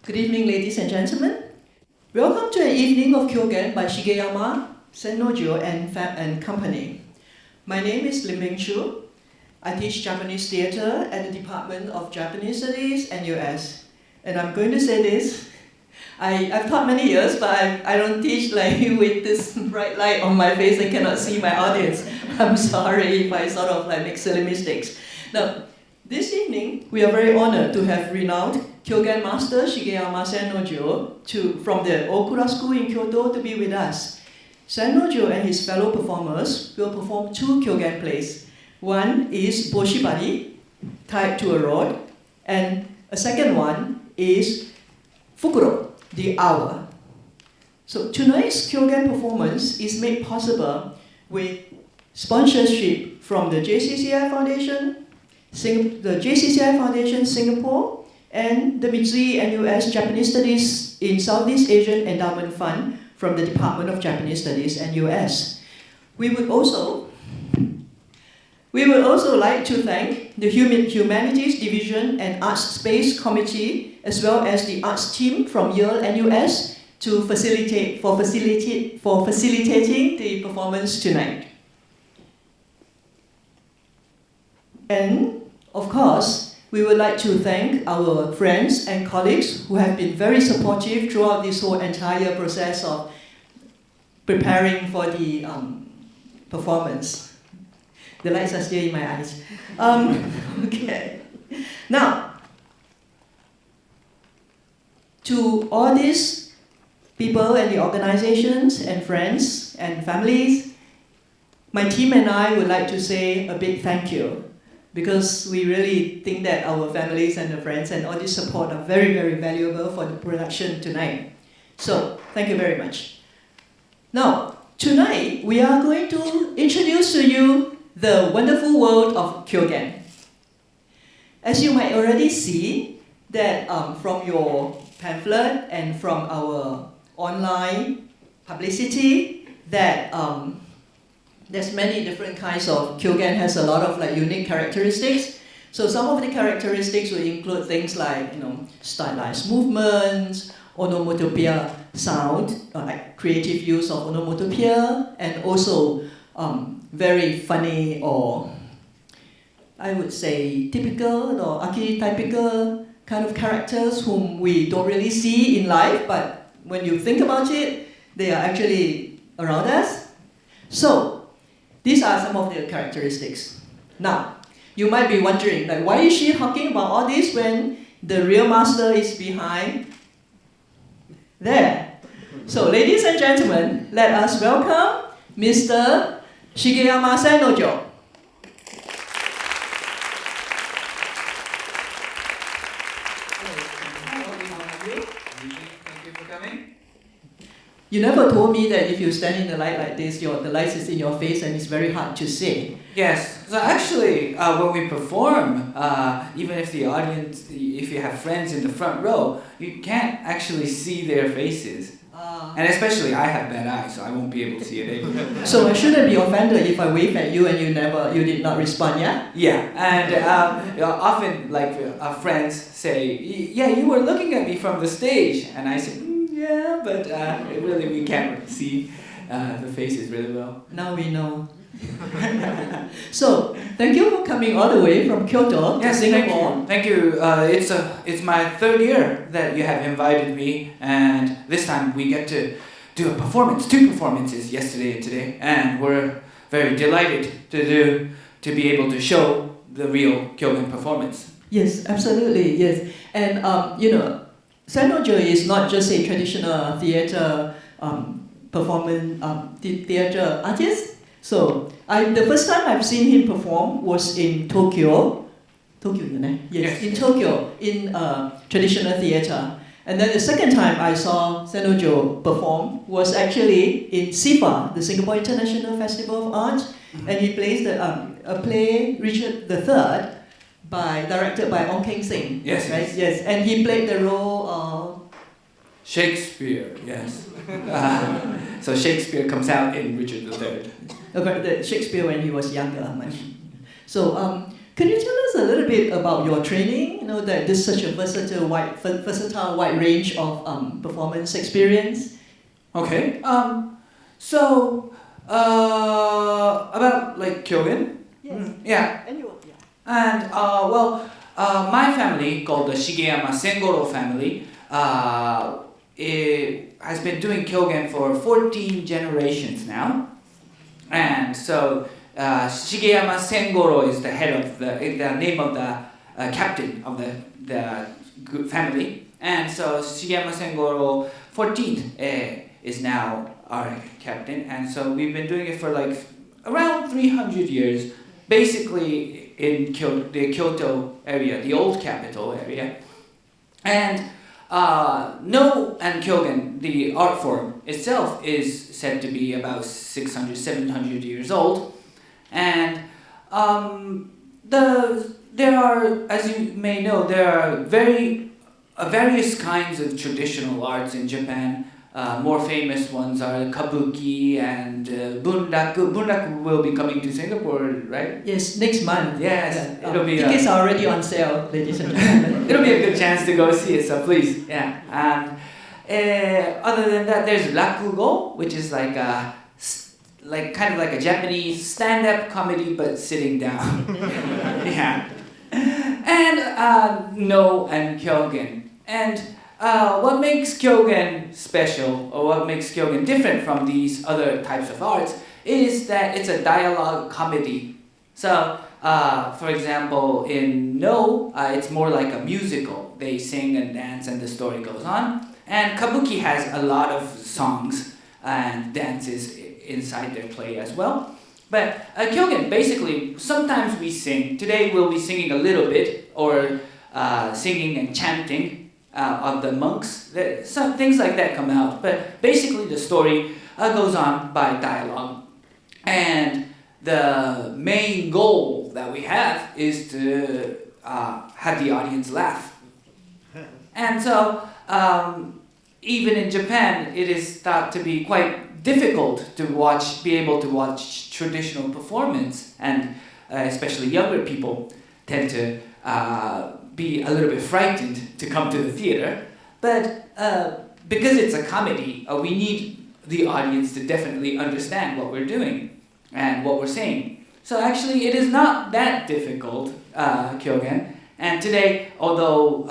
Good evening, ladies and gentlemen. Welcome to an evening of Kyogen by Shigeyama, Sennojo, and company. My name is Lim Ming Chu. I teach Japanese theater at the Department of Japanese Studies NUS. And I'm going to say this. I've taught many years, but I don't teach like with this bright light on my face. I cannot see my audience. I'm sorry if I sort of like make silly mistakes. Now, this evening, we are very honored to have renowned Kyogen Master Shigeyama Sennojo from the Okura School in Kyoto to be with us. Sennojo and his fellow performers will perform two Kyogen plays. One is Boshibari, tied to a rod, and a second one is Fukuro, the hour. So tonight's Kyogen performance is made possible with sponsorship from the JCCI Foundation, the JCCI Foundation Singapore, and the Mitsui NUS Japanese Studies in Southeast Asian Endowment Fund from the Department of Japanese Studies NUS. We would also like to thank the Humanities Division and Arts Space Committee, as well as the arts team from Yale NUS for facilitating the performance tonight. And of course, we would like to thank our friends and colleagues who have been very supportive throughout this whole entire process of preparing for the performance. The lights are still in my eyes. Okay. Now, to all these people and the organizations and friends and families, my team and I would like to say a big thank you, because we really think that our families and the friends and all this support are very, very valuable for the production tonight. So, thank you very much. Now, tonight we are going to introduce to you the wonderful world of Kyogen. As you might already see, that from your pamphlet and from our online publicity, that there's many different kinds of Kyogen has a lot of like unique characteristics. So some of the characteristics will include things like stylized movements, onomatopoeia sound, like creative use of onomatopoeia, and also very funny, or I would say typical or archetypical kind of characters whom we don't really see in life, but when you think about it, they are actually around us. So these are some of the characteristics. Now, you might be wondering, like, why is she talking about all this when the real master is behind there? So, ladies and gentlemen, let us welcome Mr. Shigeyama Sennojo. Thank you for coming. You never told me that if you stand in the light like this, the light is in your face and it's very hard to see. Yes, so actually, when we perform, even if the audience, if you have friends in the front row, you can't actually see their faces. And especially, I have bad eyes, so I won't be able to see it anymore. So I shouldn't be offended if I wave at you and you did not respond, yeah? Yeah, and often, like, friends say, yeah, you were looking at me from the stage, and I say, yeah, but really we can't see the faces really well. Now we know. So, thank you for coming all the way from Kyoto to Singapore. Thank you. It's my third year that you have invited me, and this time we get to do a performance, two performances, yesterday and today, and we're very delighted to be able to show the real Kyogen performance. Yes, absolutely, yes. And Sennojo is not just a traditional theater theater artist. So the first time I've seen him perform was in Tokyo. Yes, in Tokyo, in traditional theater. And then the second time I saw Sennojo perform was actually in SIFA, the Singapore International Festival of Arts, and he plays a play, Richard III, directed by Ong Keng Sing. Yes, right? Yes, and he played the role of Shakespeare. Yes. So Shakespeare comes out in Richard III. The Shakespeare when he was younger. So, can you tell us us a little bit about your training? You know that this is such a versatile, wide range of performance experience. Okay. So about like Kyogen. Yes. Yeah. Anyone, yeah. And my family, called the Shigeyama Sengoro family, it has been doing Kyogen for 14 generations now. And so Shigeyama Sengoro is the head of the name of the captain of the family. And so Shigeyama Sengoro 14th is now our captain. And so we've been doing it for like around 300 years, basically in the Kyoto area, the old capital area. And No and Kyogen, the art form itself, is said to be about 600, 700 years old. And there are, as you may know, there are various kinds of traditional arts in Japan. More famous ones are kabuki and bunraku. Bunraku will be coming to Singapore, right? Yes, next month. Yes, Yeah. it'll be tickets are already on sale, ladies and gentlemen. it'll be a good chance to go see it, so please, yeah. And other than that, there's rakugo, which is like kind of like a Japanese stand-up comedy, but sitting down. Yeah. And No and Kyogen. And what makes Kyogen special, or what makes Kyogen different from these other types of arts, is that it's a dialogue comedy. So, for example, in No, it's more like a musical. They sing and dance and the story goes on. And kabuki has a lot of songs and dances inside their play as well. But Kyogen, basically, sometimes we sing. Today we'll be singing a little bit, or singing and chanting of the monks. Some things like that come out. But basically the story goes on by dialogue. And the main goal that we have is to have the audience laugh. And so, even in Japan, it is thought to be quite difficult to be able to watch traditional performance, and especially younger people tend to be a little bit frightened to come to the theater. But because it's a comedy, we need the audience to definitely understand what we're doing and what we're saying. So actually, it is not that difficult, Kyogen. And today, although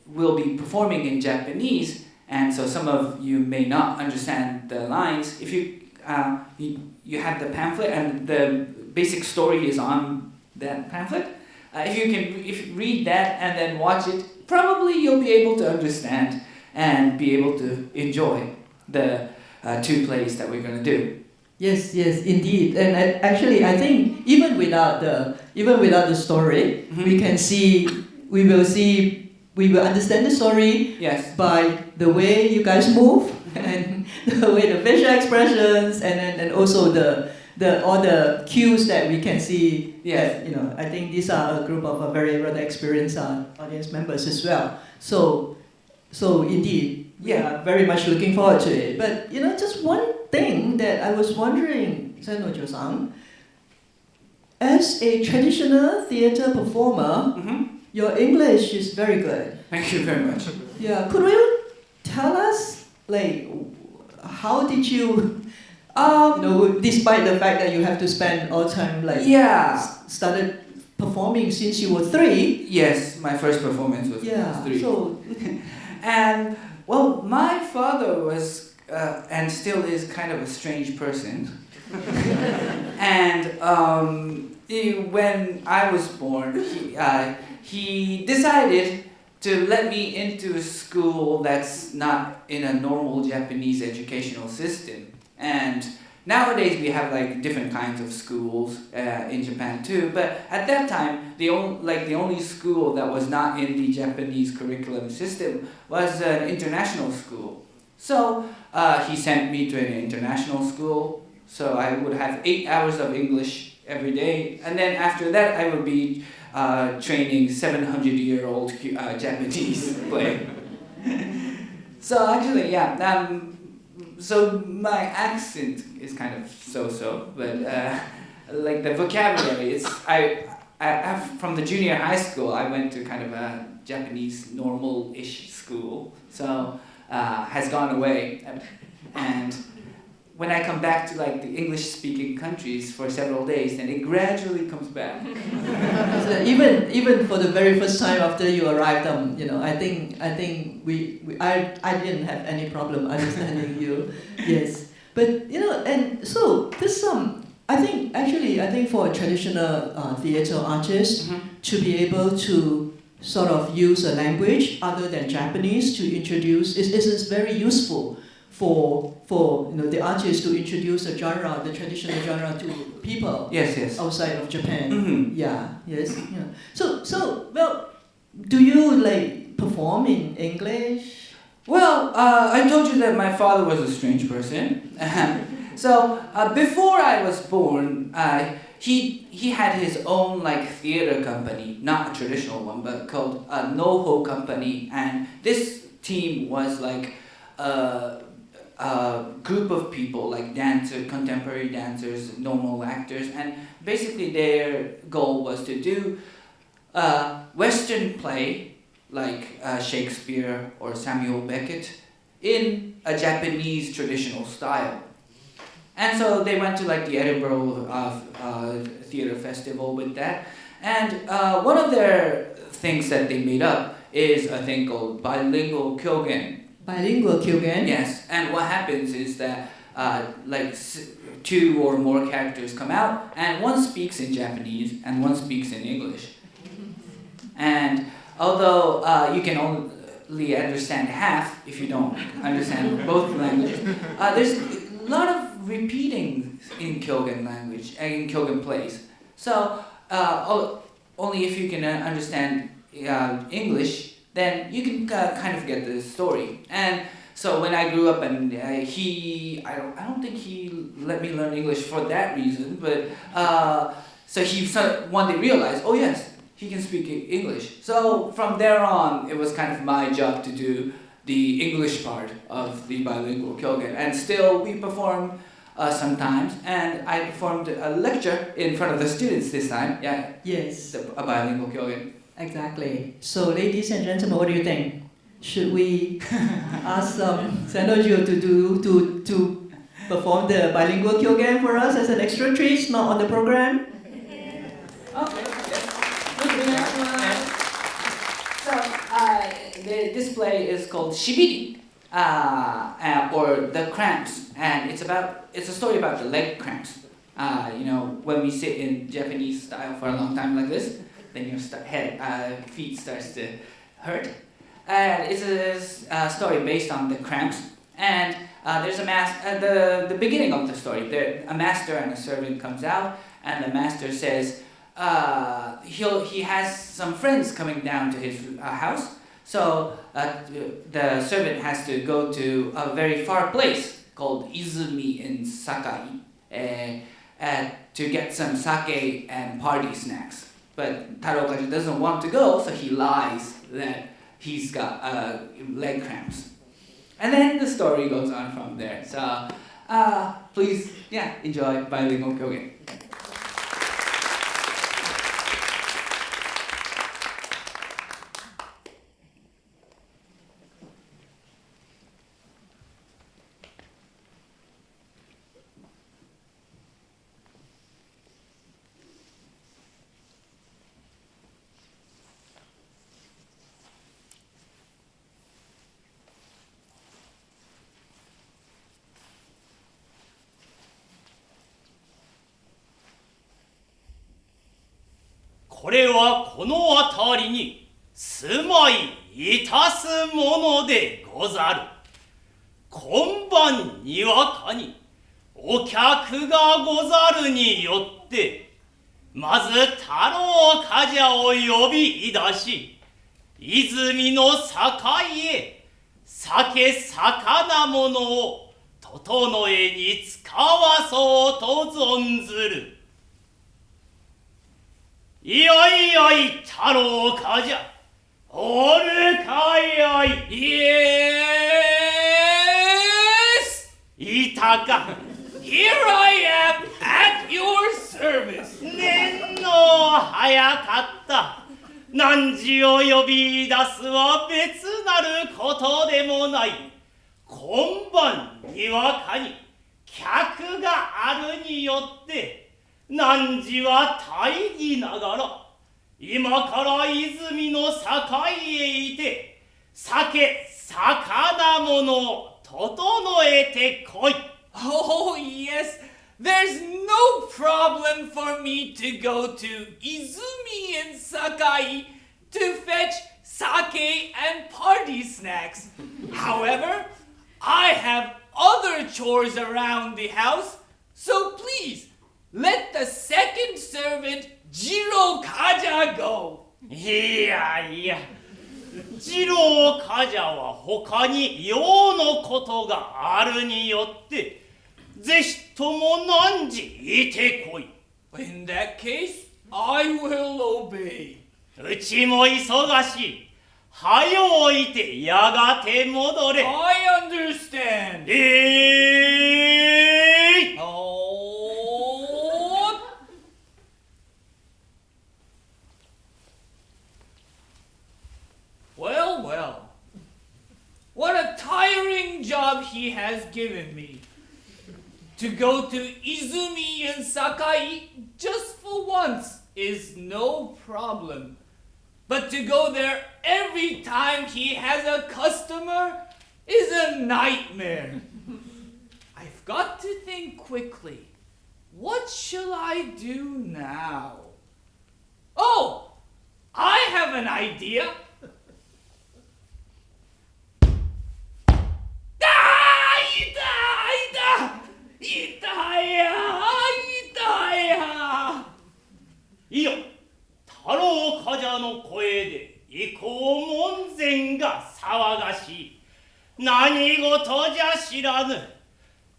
we'll be performing in Japanese, and so some of you may not understand the lines, if you have the pamphlet, and the basic story is on that pamphlet. If you read that and then watch it, probably you'll be able to understand and be able to enjoy the two plays that we're going to do. Yes, indeed. And actually, I think even without the story, Mm-hmm. we will understand the story. Yes. By the way you guys move and the way the facial expressions, and also all the cues that we can see. Yes. That, I think these are a group of very rather experienced audience members as well. So indeed, we are very much looking forward to it. But just one thing that I was wondering, Senojo-san, as a traditional theater performer, Mm-hmm. your English is very good. Thank you very much. Yeah, could you tell us, how did you, despite the fact that you have to spend all time, started performing since you were 3? Yes, my first performance was 3. So, and well, my father was and still is kind of a strange person. And when I was born, he decided to let me into a school that's not in a normal Japanese educational system. And nowadays we have different kinds of schools in Japan too. But at that time, the only school that was not in the Japanese curriculum system was an international school. So he sent me to an international school. So I would have 8 hours of English every day, and then after that I would be training 700-year-old Japanese play. So actually, yeah. So my accent is kind of so-so, but the vocabulary, I from the junior high school, I went to kind of a Japanese normal-ish school, so has gone away. And when I come back to like the English-speaking countries for several days, then it gradually comes back. So even for the very first time after you arrived, I think I didn't have any problem understanding you. Yes, but and so this I think for a traditional theater artist to be able to sort of use a language other than Japanese to introduce is very useful for the artist to introduce the traditional genre to people outside of Japan. Yes. So well, do you like perform in English? Well, I told you that my father was a strange person. So before I was born, he had his own like theater company, not a traditional one, but called a NoHo company, and this team was like a group of people, like contemporary dancers, normal actors, and basically their goal was to do a Western play like Shakespeare or Samuel Beckett in a Japanese traditional style. And so they went to like the Edinburgh Theatre Festival with that. And one of their things that they made up is a thing called bilingual kyogen. Bilingual kyogen? Yes, and what happens is that two or more characters come out, and one speaks in Japanese and one speaks in English. And although you can only understand half if you don't understand both languages, there's a lot of repeating in Kyogen language, in Kyogen plays. So only if you can understand English, then you can kind of get the story. And so when I grew up, and I don't think he let me learn English for that reason, but so he one day realized, oh yes, he can speak English. So from there on, it was kind of my job to do the English part of the bilingual Kyogen. And still we perform sometimes, and I performed a lecture in front of the students this time. Yeah. Yes. A bilingual Kyogen. Exactly. So ladies and gentlemen, what do you think? Should we ask Sanojo to perform the bilingual Kyogen for us as an extra treat, not on the program? Okay. So this play is called Shibiri, or the cramps, and it's a story about the leg cramps. When we sit in Japanese style for a long time like this, then your feet starts to hurt. And it's a story based on the cramps. And there's the beginning of the story. A master and a servant comes out, and the master says he has some friends coming down to his house. So the servant has to go to a very far place called Izumi in Sakai to get some sake and party snacks. But Tarokaji doesn't want to go, so he lies that he's got leg cramps. And then the story goes on from there. So please, enjoy bilingual Kyogen. これはこの辺りに住まいいたすものでござる。今晩にわかにお客がござるによって、まず太郎冠者を呼び出し、泉の境へ酒魚物を整えに使わそうと存ずる。いやいやい太郎冠者、おるかやい。イエスいたか。へ here I am at your service. 念の早かった。汝を呼び出すは別なることでもない。今晩にわかに客があるによって汝は大義ながら今から泉の境へいて酒魚物を整えてこい。 Oh, yes. There's no problem for me to go to Izumi and Sakai to fetch sake and party snacks. However, I have other chores around the house, so please let the second servant Jiro Kaja go. いやいや、次郎冠者は他に用のことがあるによってぜひとも汝いてこい。 In that case, I will obey. うちも忙しい。はよういてやがて戻れ。 I understand. Oh. Well, well. What a tiring job he has given me. To go to Izumi and Sakai just for once is no problem. But to go there every time he has a customer is a nightmare. I've got to think quickly. What shall I do now? Oh, I have an idea.いや、太郎冠者の声で以降門前が騒がしい。何事じゃ知らぬ。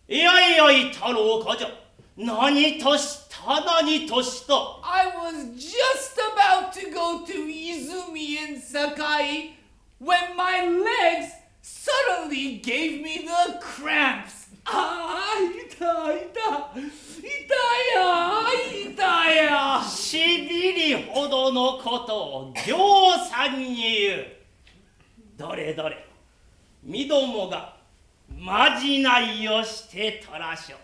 いやいやい太郎冠者、何とした何とした。 I was just about to go to Izumi and Sakai when my legs suddenly gave me the cramps. 痛や。しびりほどのことをぎょうさんに言う。どれどれ、みどもがまじないをしてとらしょ。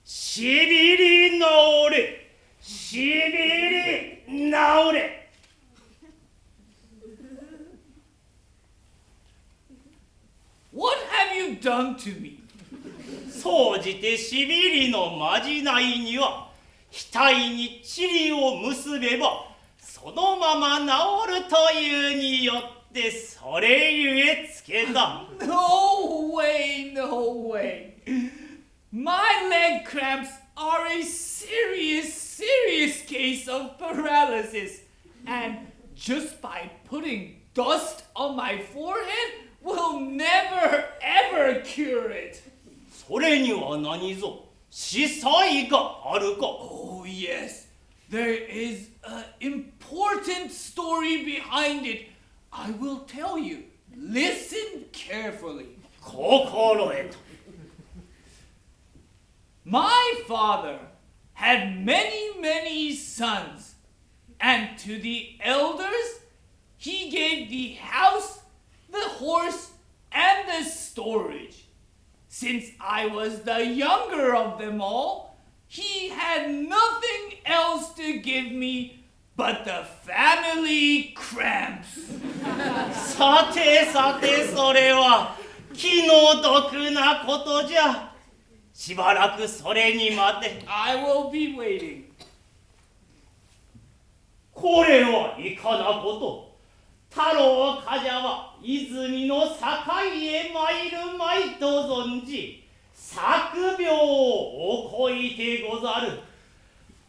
しびり治れ、しびり治れ。 What have you done to me? 総じてしびりのまじないには額に塵を結べばそのまま治るというによってそれゆえつけだ。 No way, no way. My leg cramps are a serious case of paralysis. And just by putting dust on my forehead will never ever cure it. それには何ぞ司祭があるか。 Oh yes, there is an important story behind it. I will tell you. Listen carefully. 心得と。 My father had many sons, and to the elders he gave the house, the horse, and the storage. Since I was the younger of them all, he had nothing else to give me but the family cramps. さてさてそれは気の毒なことじゃ。しばらくそれに待て。 I will be waiting. これはいかなこと。太郎冠者は泉の境へ参るまいと存じ作病をこいてござる。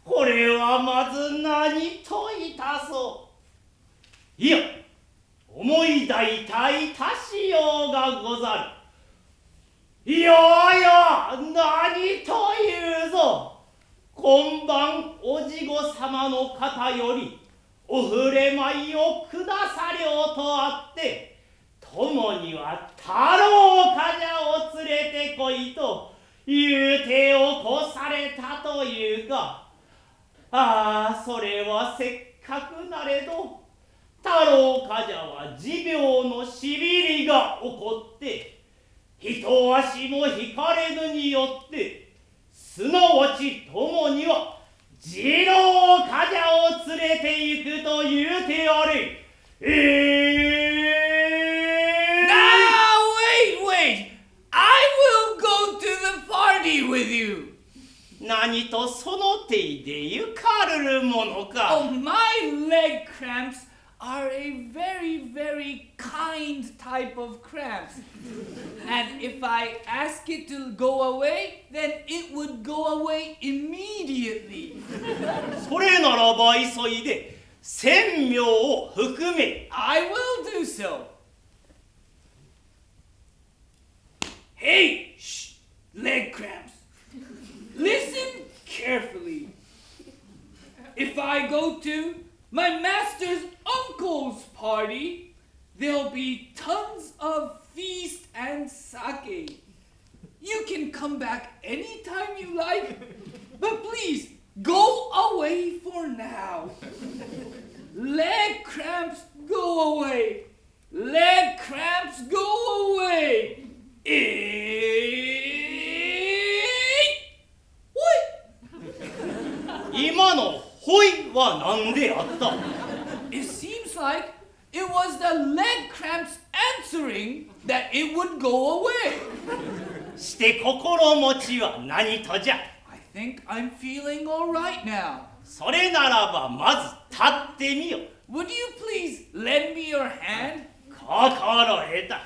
これはまず何といたそう。いや、思い抱いたいたしようがござる。いやいや、何というぞ。今晩おじご様の方よりお触れ舞を下さりょうとあって、共には太郎冠者を連れてああ、それはせっかくなれど、太郎冠者は持病のしびりが起こって、一足も引かれぬによって、すなわち友には次郎冠者を連れて行くと言うてあれ。Wait! I will go to the party with you. 何とその手でゆかるるものか。Oh, my leg cramps are a very, very kind type of cramps. And if I ask it to go away, then it would go away immediately. それならば急いで千名を含め。I will do so. Hey! Shh! Leg cramps. Listen carefully. If I go to my master's uncle's party, there'll be tons of feast and sake. You can come back anytime you like, but please go away for now. Leg cramps, go away. Leg cramps, go away. What? 今のほいは何であった？ It seems like it was the leg cramps answering that it would go away. して心持ちは何とじゃ？ I think I'm feeling all right now. それならばまず立ってみよ。Would you please lend me your hand? 心得た。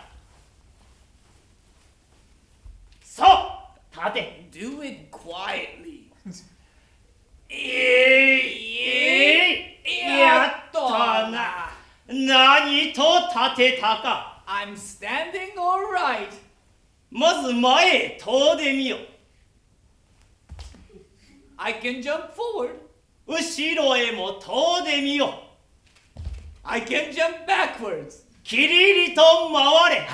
さあ、立て。 Do it quietly. やったな。何と立てたか。 I'm standing all right. まず前へ飛んでみよ。 I can jump forward. 後ろへも飛んでみよ。 I can jump backwards. きりりと回れ。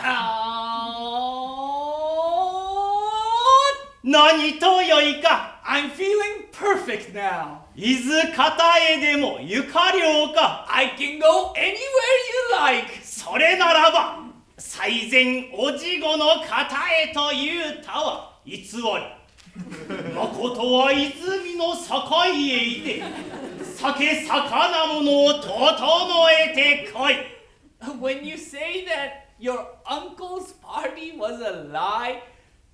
何とよいか。 I'm feeling perfect now. 伊豆方へでもゆかりょうか。 I can go anywhere you like. それならば最前おじごの方へというたは偽り。まことは泉の境へいて酒魚物を整えてこい。 When you say that your uncle's party was a lie,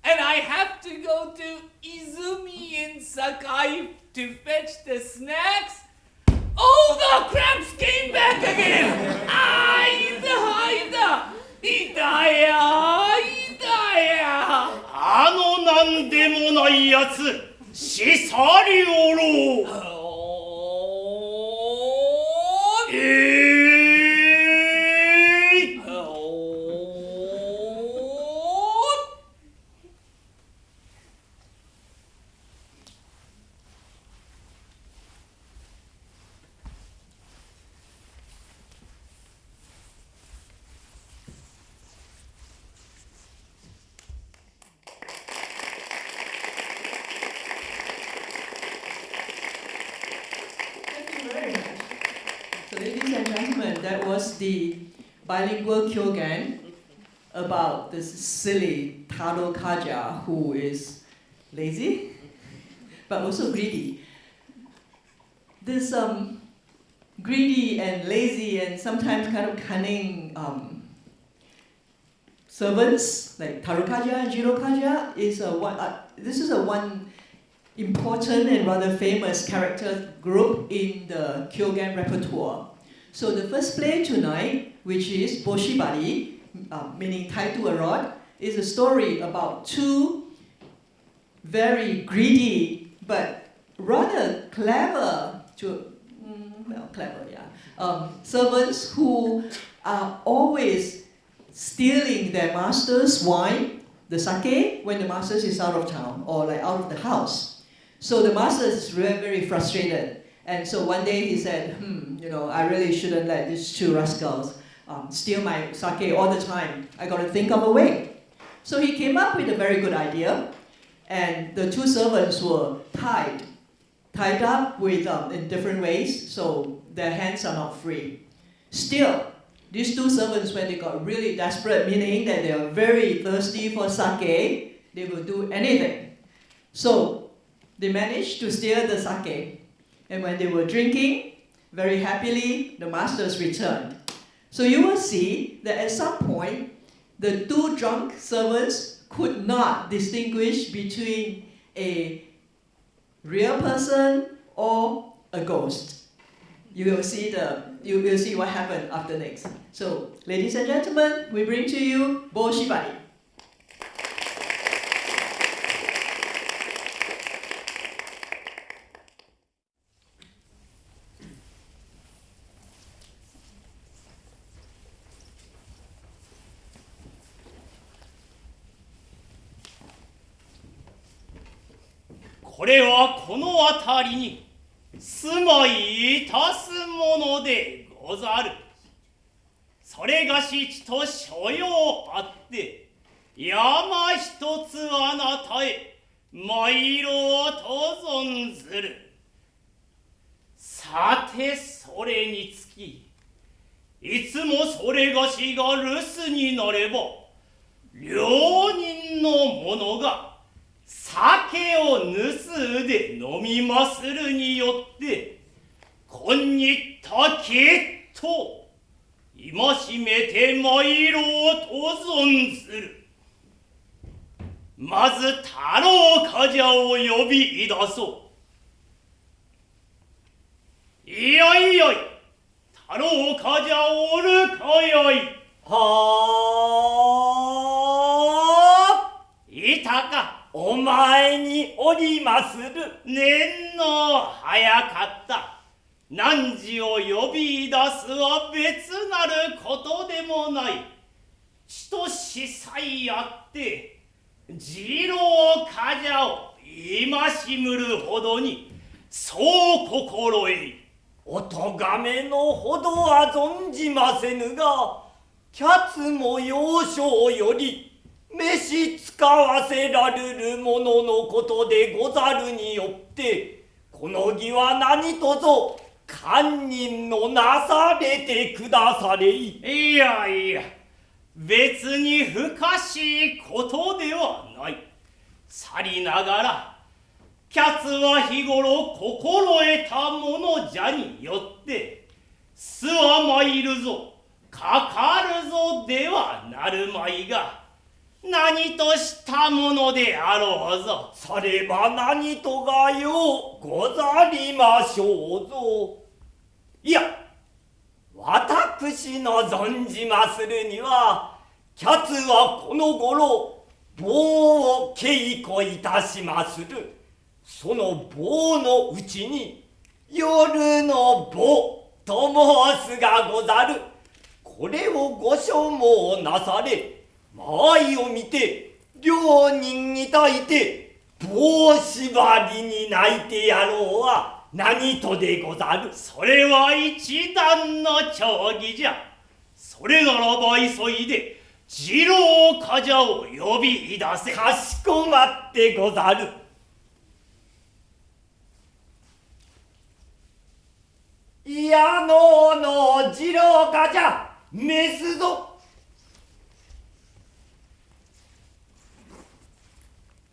and I have to go to Izumi in Sakai to fetch the snacks, oh, the cramps came back again! Itaya! あのなんでもないやつし去りおろう。 So, ladies and gentlemen, that was the bilingual kyogen about this silly Taro Kaja who is lazy but also greedy. This greedy and lazy and sometimes kind of cunning servants like Taro Kaja and Jiro Kaja is this is one important and rather famous character group in the kyogen repertoire. So the first play tonight, which is Boshibari, meaning tied to a rod, is a story about two very greedy but rather clever, servants who are always stealing their master's wine, the sake, when the master is out of town or like out of the house. So the master is very, very frustrated. And so one day he said, I really shouldn't let these two rascals steal my sake all the time. I got to think of a way. So he came up with a very good idea. And the two servants were tied tied up with in different ways, so their hands are not free. Still, these two servants, when they got really desperate, meaning that they are very thirsty for sake, they will do anything. So they managed to steal the sake, and when they were drinking, very happily, the masters returned. So you will see that at some point, the two drunk servants could not distinguish between a real person or a ghost. You will see what happened after next. So, ladies and gentlemen, we bring to you Boshibari. これはこの辺りに住まいいたすものでござる。それがし地と所用あって、山一つあなたへ参ろうと存ずる。さてそれにつき、いつもそれがしが留守になれば、両人の者が酒を盗うで飲みまするによって、今日たきっと戒めて参ろうと存ずる。まず太郎冠者を呼びいだそう。いやいやい、太郎冠者おるかやい。はあ、いたか。お前におりまする。念の早かった。汝を呼び出すは別なることでもない。ちとしさいあって、次郎冠者を戒むるほどに、そう心得い。お咎めのほどは存じませぬが、キャツも幼少より、召し使わせられるもののことでござるによって、この儀は何とぞ堪忍のなされてくだされい。いやいや、別に不可思議ことではない。さりながら、キャツは日頃心得たものじゃによって、すは参るぞ、かかるぞではなるまいが、何としたものであろうぞ。されば何とがようござりましょうぞ。いや、私の存じまするには、キャツはこの頃、棒を稽古いたしまする。その棒のうちに、夜の棒と申すがござる。これをご所望なされ、周りを見て、両人に対いて、棒縛りに泣いてやろうは何とでござる。それは一段の丁儀じゃ。それならば急いで、次郎冠者を呼びいだせ。かしこまってござる。いやの次郎冠者、召すぞ。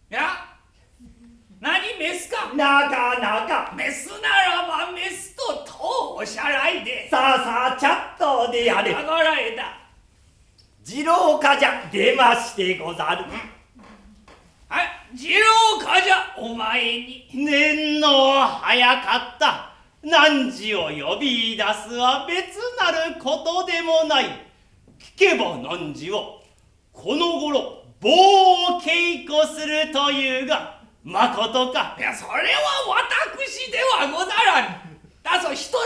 いや、何召すか。なかなか。召すならば召すとおっしゃらいで。さあさあ、ちゃっとでやれ。だからえだ。次郎冠者、出ましてござる。はい、次郎冠者、お前に。念の早かった。汝を呼び出すは別なることでもない。聞けば汝は、この頃、棒を稽古するというが、まことか。いや、それは私ではござらん。だそ人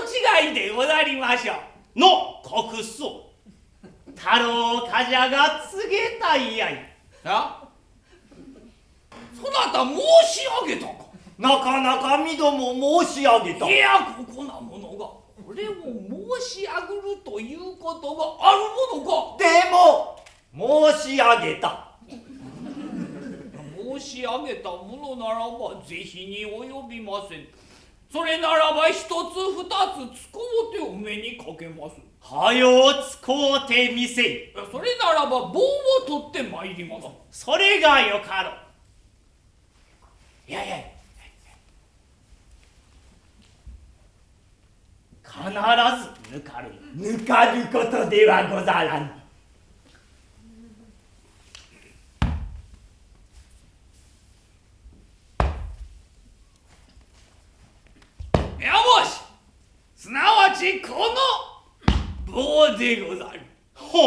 違いでござりましょう。の告訴。太郎冠者が告げたいやい。そなた申し上げたか。なかなかみども申し上げた。いや、ここなものがこれを申し上げるということがあるものか。でも申し上げた。申し上げたものならばぜひに及びません。それならば一つ二つ使うてお目にかけます。はよう使うてみせい。それならば棒を取ってまいります。それがよかろう。いやいや、必ず抜かる。抜かることではござらん。やもし、すなわちこの棒でござる。ほ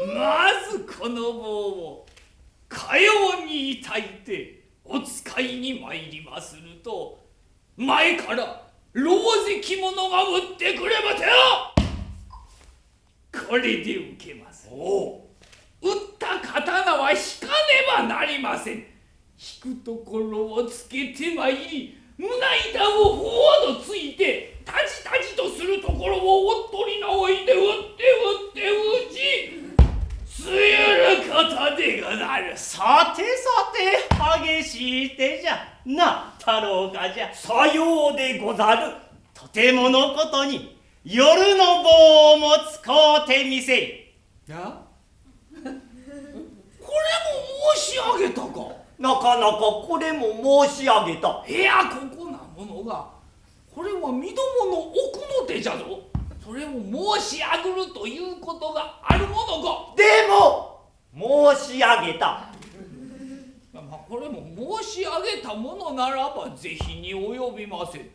ー。まずこの棒をかように焚いてお使いに参りますると、前から老関者が打ってくれば手をこれで受けます。打った刀は引かねばなりません。引くところをつけてまいり、胸板をふわどついてタジタジとするところをおっとりなおいて打って打ちすゆることでござる。さてさて、激しい手じゃな太郎かじゃ。さようでござる。とてものことに夜の棒も使うてみせい。やこれも申し上げたか。なかなかこれも申し上げた。いやここなものが、これは身どもの奥の手じゃぞ。それを申し上げるということがあるものか。でも申し上げた。これも申し上げたものならば是非に及びません。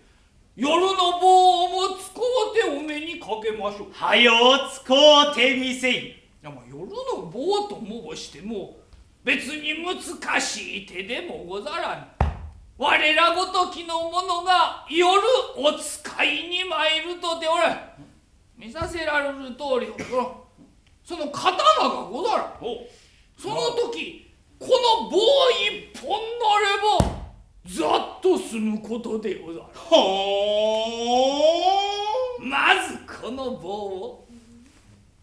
夜の棒も使うてお目にかけましょう。はよう使うてみせい。いや夜の棒と申しても別に難しい手でもござらん。我らごときの者が夜お使いに参るとておれ、見させられる通り、その刀がござらん。その時この棒一本なればざっと済むことでござる。ほー。まずこの棒を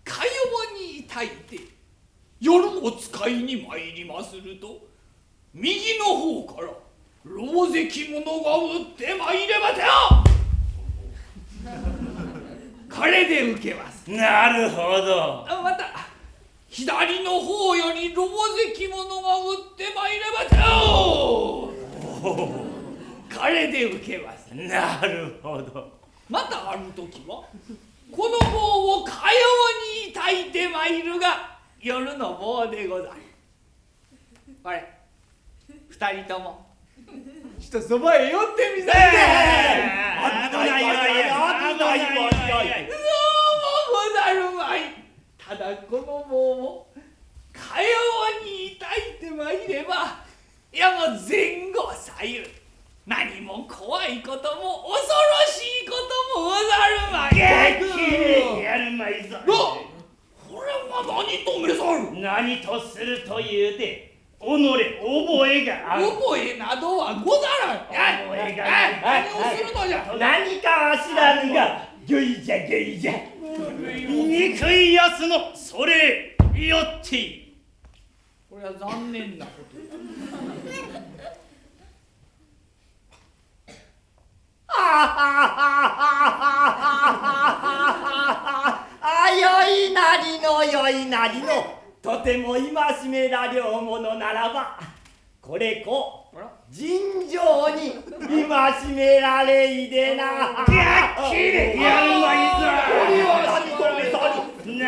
かように焚いて夜お使いに参りますると、右の方から老関者が打ってまいれば手をこれで受けます。なるほど。また左の方より老関者が打ってまいれば手をこれで受けます。なるほど。またある時はこの棒をかように焚いてまいるが夜の棒でござる。これ二人ともちょっとそばへ寄ってみせ。危ないどうもござるまい。ただこの棒をかように焚いてまいれば、いやもう前後左右何も怖いことも恐ろしいこともござるまい。激励やるまいぞ。これは何とめさる。何とするというて、己覚えがある。覚えなどはござらん。覚えがある。何をするのじゃ。何かは知らぬが、ぎょいじゃぎょいじゃ。憎いやつのそれよっている。これは残念なことだ。よいなりのよいなりの、とても戒められょうものならば、これこ尋常に戒められいでな。激励やるまいぞ。これは何とめさる。何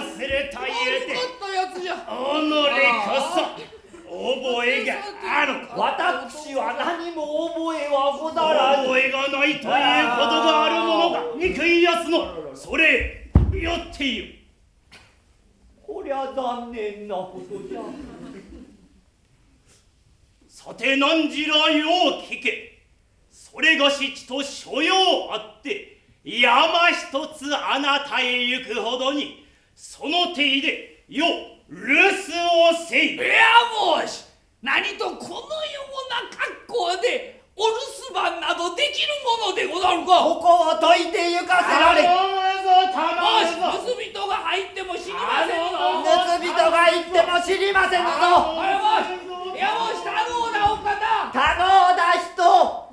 とするというて、ったやつじゃ。己こそ覚えがある。私は何も覚えはござらぬ。覚えがないということがあるものが憎いやつのそれよっている。こりゃ残念なことじゃ。さて何らよう聞け。それがしちと所用あって山一つあなたへ行くほどに、その手でよ留守をせい。いやもし何とこのような格好でお留守番などできるものでござるか。ここを解いて行かせられ。頼むぞ頼むぞ。もし盗人が入っても知りませんぞ。盗人が行っても知りませんぞ。いやもし他能なお方。他能だ人。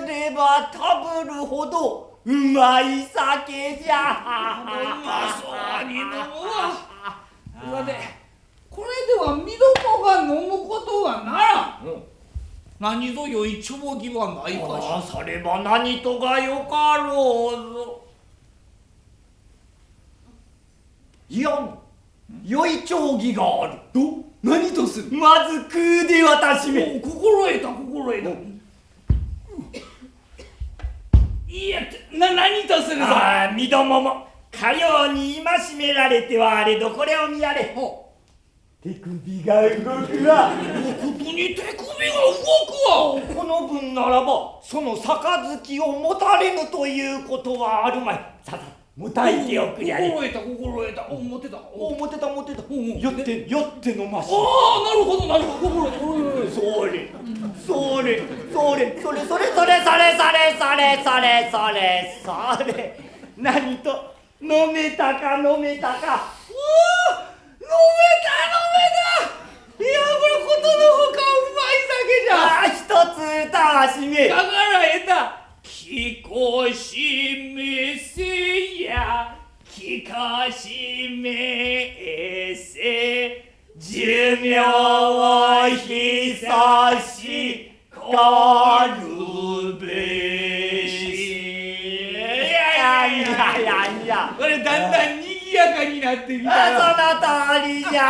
ればたぶるほどうまい酒じゃ。うまそうに飲むわ。さて、これでは身どもが飲むことはならん。何ぞ良いちょぼぎはないかしら。されば何とがよかろうぞ。いや、良い丁儀がある。何とする。まず食うで私め。心得た心得た。いや、何とするぞ。ああ、身どももかように戒められてはあれどこれを見やれ。手首が動くわ。ことに手首が動くわ。この分ならばその杯を持たれぬということはあるまい。ささ持たいておくやれ。心得た心得た。持ってた。持ってた持ってた。よって飲まし。ああ、なるほどなるほど。心得た。それそれそれそれそれそれそれそれそれそれそれそれ。何と飲めたか飲めたか。飲めた。いや、これことのほかうまい酒じゃ。ああ、一つ歌わしめ。だから得た。聞こしめせや聞かしめせ寿命を久しかるべし。いやこれだんだんにぎやかになってきたよ。その通りじゃ。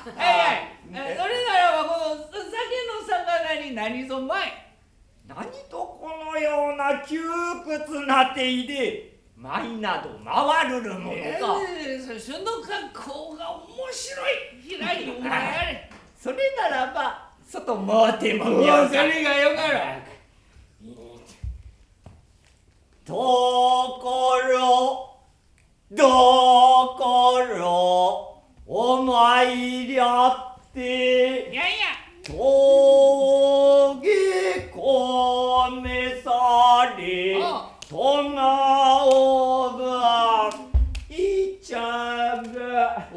それならばこの酒の魚に何ぞまい。何とこのような窮屈な手入れ舞など回るるものか。その格好が面白い。平井お前やれ。それならば外もうてもみようか。それがよかろう。ところお参りあっていやいや峠込めされとがおばいちゃがう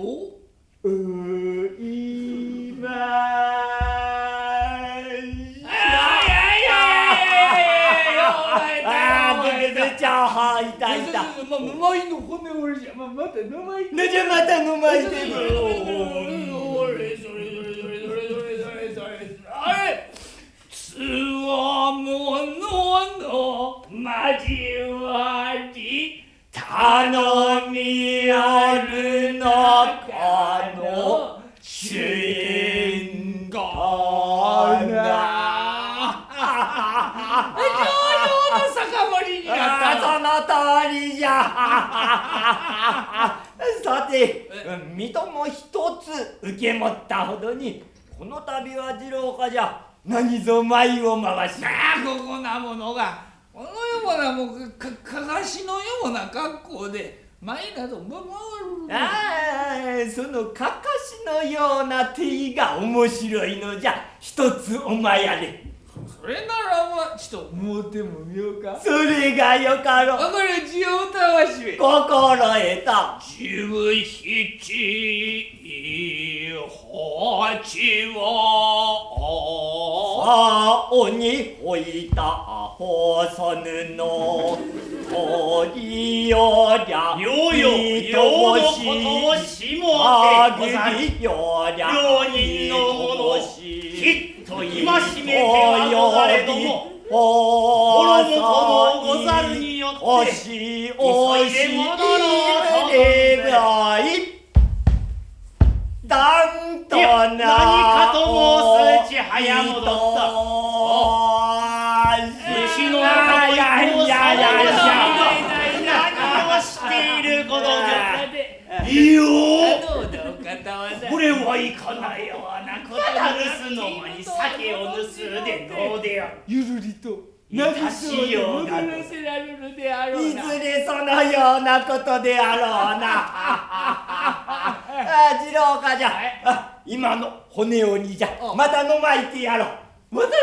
いまじゃあいたいた。まいの骨折りじゃ。また飲まい。じゃまた飲まいてる。あれつわものの交わり頼みある中の主演がな。酒盛りになった。その通りじゃ。さて水戸も一つ受け持ったほどにこの度は次郎かじゃ何ぞ舞を回し。ここなものがこのようなもうかかしのような格好で舞など回る。そのかかしのような手艺が面白いのじゃ。一つお前やれ。それならばちょっともうてもみようか。それがよかろう。これ字を歌わしめ。心得た。十七八は鬼ほいたほそぬの鳥よりゃよよよのことをしもてござる。よりゃ両人の者きっと戒めてはござれども心もともござるによって急いで戻ろうとればいだんとな何かと申すち早戻った。牛の中と一方さ何をしていることじゃ。いいよこれはいかないようなこと。盗むのもに酒を盗うでどうでよ。ゆるりといたしようだと。戻らせられるであろいうな。ずれそのようなことであろうな。次郎かじゃ。今の骨折りじゃ。また飲まいてやろう。また飲ま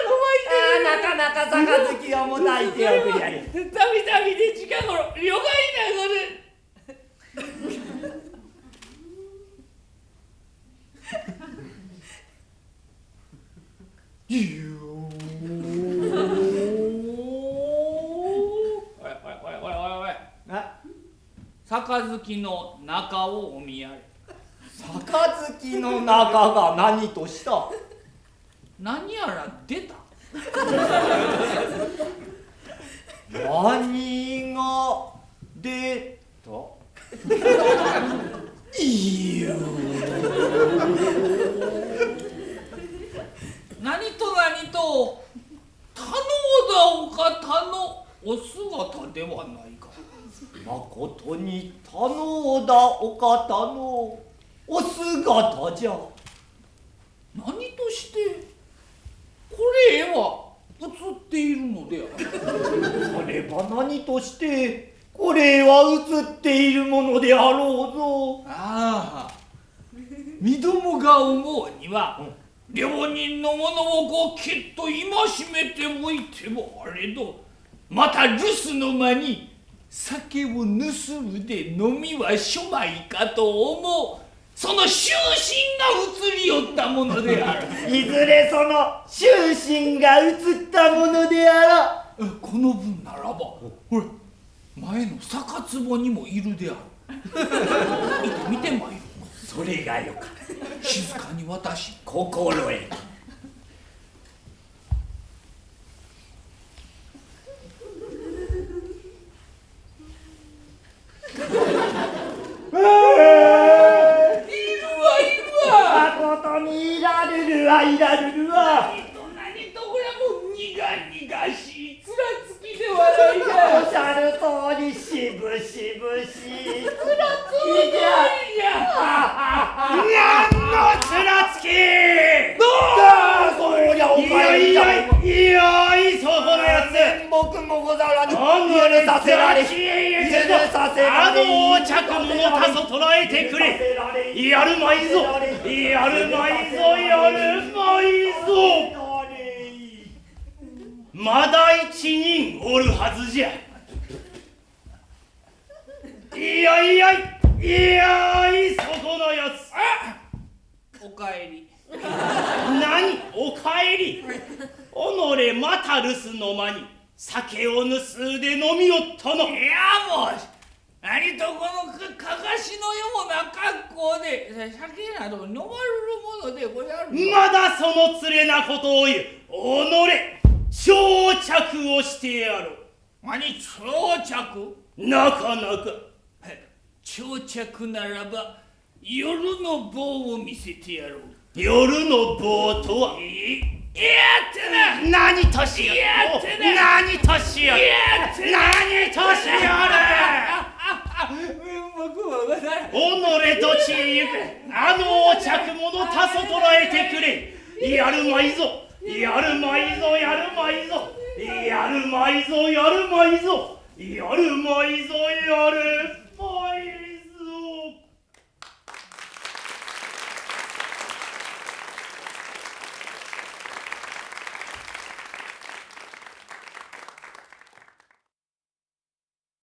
いなかなか杯をもたいておくりゃれ。たびたびで近頃了解なそれ。杯の中をお見やれ。杯の中が何とした？何やら出た。何が出た？いいよ。何と何と田野田お方のお姿ではないか。まことに田野田お方のお姿じゃ。何としてこれは映っているのである。それば何としてこれは映っているものであろうぞ。ああ、身どもが思うには、両人の者をこうきっと戒めておいてもあれど、また留守の間に酒を盗むで飲みはしょまいかと思う、その終身が移り寄ったものである。いずれその終身が映ったものであろう。この分ならば、ほれ前の酒壺にもいるである。見て見てまいる。それがよか。静かに私心得た。誠にいられるわ、いられるわ。何とこれはもう苦々しいつらつきではないか。おっしゃる通り、しぶしぶしいつらつきじゃ。何のつらつき。そりゃお前じゃ。いやそこのやつ。面目もござらぬ。許させられ。許させられ。お着物たそ捉えてくれ。やるまいぞ。やるまいぞ。やるまいぞ。まだ一人おるはずじゃ。いやそこのやつ。おかえり。何おかえり。己また留守の間に酒を盗んで飲みよったの。いやもう何とこのかかしのような格好で酒など飲まれるものでござる。まだそのつれなことを言う。己長着をしてやろう。何長着？なかなか。長着ならば夜の棒を見せてやろう。夜の棒とは。やってな。何としよる。やってな。何としよる。やってな。何としよる。己どちへ行く。あのお着物たそ捉えてくれ。やるまいぞ。やるまいぞ。やるまいぞ。やるまいぞ。やるまいぞ。やるまいぞ。やる。